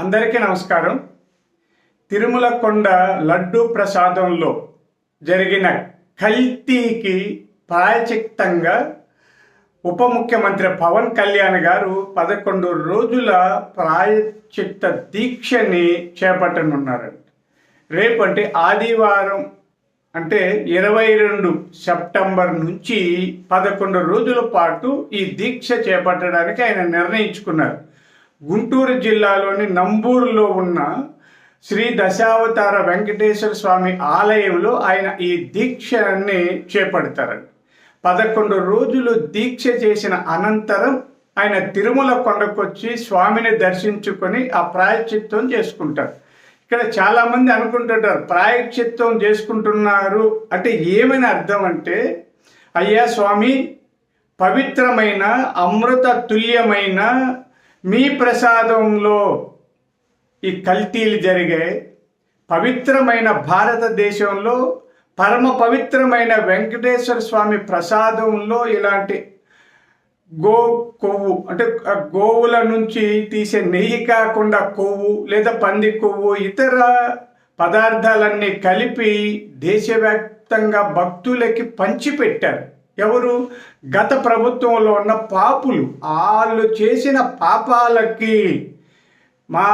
అందరికీ నమస్కారం. తిరుమల కొండ లడ్డూ ప్రసాదంలో జరిగిన కల్తీకి ప్రాయచిత్తంగా ఉప ముఖ్యమంత్రి పవన్ కళ్యాణ్ గారు 11 రోజుల ప్రాయచిత్త దీక్షని చేపట్టనున్నారండి. రేపు అంటే ఆదివారం అంటే 22 సెప్టెంబర్ నుంచి 11 రోజుల పాటు ఈ దీక్ష చేపట్టడానికి ఆయన నిర్ణయించుకున్నారు. గుంటూరు జిల్లాలోని నంబూరులో ఉన్న శ్రీ దశావతార వెంకటేశ్వర స్వామి ఆలయంలో ఆయన ఈ దీక్షని చేపడతారండి. 11 రోజులు దీక్ష చేసిన అనంతరం ఆయన తిరుమల కొండకొచ్చి స్వామిని దర్శించుకొని ఆ ప్రాయశ్చిత్తం చేసుకుంటారు. ఇక్కడ చాలామంది అనుకుంటుంటారు ప్రాయశ్చిత్తం చేసుకుంటున్నారు అంటే ఏమని అర్థం అంటే, అయ్యా స్వామి, పవిత్రమైన అమృత తుల్యమైన మీ ప్రసాదంలో ఈ కల్తీలు జరిగాయి. పవిత్రమైన భారతదేశంలో పరమ పవిత్రమైన వెంకటేశ్వర స్వామి ప్రసాదంలో ఇలాంటి కొవ్వు అంటే గోవుల నుంచి తీసే నెయ్యి కాకుండా కొవ్వు లేదా పంది కొవ్వు ఇతర పదార్థాలన్నీ కలిపి దేశవ్యాప్తంగా భక్తులకి పంచిపెట్టారు. ఎవరు? గత ప్రభుత్వంలో ఉన్న పాపులు. వాళ్ళు చేసిన పాపాలకి మా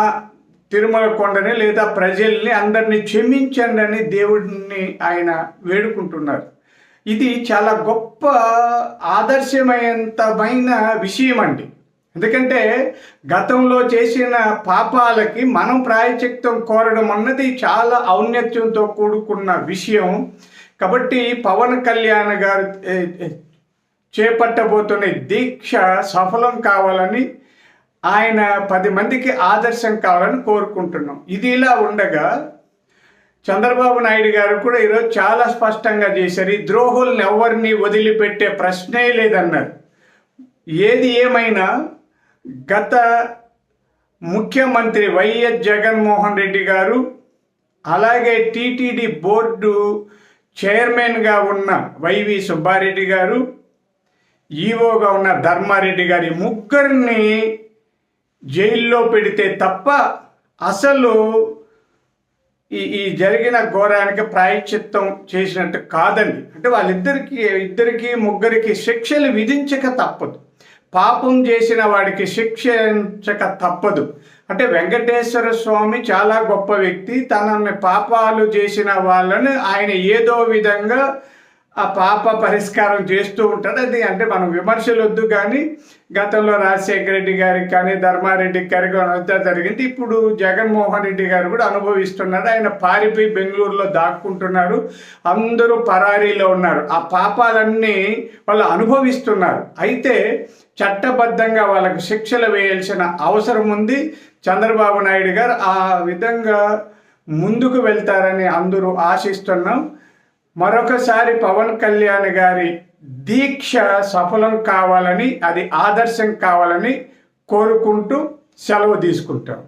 తిరుమల కొండని లేదా ప్రజల్ని అందరినీ క్షమించండి అని దేవుడిని ఆయన వేడుకుంటున్నారు. ఇది చాలా గొప్ప ఆదర్శవంతమైన విషయం అండి. ఎందుకంటే గతంలో చేసిన పాపాలకి మనం ప్రాయశ్చిత్తం కోరడం అన్నది చాలా ఔన్నత్యంతో కూడుకున్న విషయం. కాబట్టి పవన్ కళ్యాణ్ గారు చేపట్టబోతున్న దీక్ష సఫలం కావాలని, ఆయన 10 మందికి ఆదర్శం కావాలని కోరుకుంటున్నాం. ఇది ఇలా ఉండగా చంద్రబాబు నాయుడు గారు కూడా ఈరోజు చాలా స్పష్టంగా చేశారు. ఈ ద్రోహుల్ని ఎవరిని వదిలిపెట్టే ప్రశ్నే లేదన్నారు. ఏది ఏమైనా గత ముఖ్యమంత్రి వైఎస్ జగన్మోహన్ రెడ్డి గారు, అలాగే టీటీడీ బోర్డు చైర్మన్గా ఉన్న వైవి సుబ్బారెడ్డి గారు, ఈవోగా ఉన్న ధర్మారెడ్డి గారి ముగ్గురిని జైల్లో పెడితే తప్ప అసలు ఈ జరిగిన ఘోరానికి ప్రాయశ్చిత్తం చేసినట్టు కాదండి. అంటే వాళ్ళిద్దరికి ముగ్గురికి శిక్షలు విధించక తప్పదు. పాపం చేసిన వాడికి శిక్షించక తప్పదు. అంటే వెంకటేశ్వర స్వామి చాలా గొప్ప వ్యక్తి. తనని పాపాలు చేసిన వాళ్ళని ఆయన ఏదో విధంగా ఆ పాప పరిష్కారం చేస్తూ ఉంటాడు. అది అంటే మనం విమర్శలు వద్దు, కానీ గతంలో రాజశేఖర రెడ్డి గారికి కానీ ధర్మారెడ్డి గారికి అంతా జరిగింది. ఇప్పుడు జగన్మోహన్ రెడ్డి గారు కూడా అనుభవిస్తున్నారు. ఆయన పారిపోయి బెంగళూరులో దాక్కుంటున్నారు. అందరూ పరారీలో ఉన్నారు. ఆ పాపాలన్నీ వాళ్ళు అనుభవిస్తున్నారు. అయితే చట్టబద్ధంగా వాళ్ళకు శిక్షలు వేయాల్సిన అవసరం ఉంది. చంద్రబాబు నాయుడు గారు ఆ విధంగా ముందుకు వెళ్తారని అందరూ ఆశిస్తున్నాం. మరొకసారి పవన్ కళ్యాణ్ గారి దీక్ష సఫలం కావాలని, అది ఆదర్శం కావాలని కోరుకుంటూ సెలవు తీసుకుంటాం.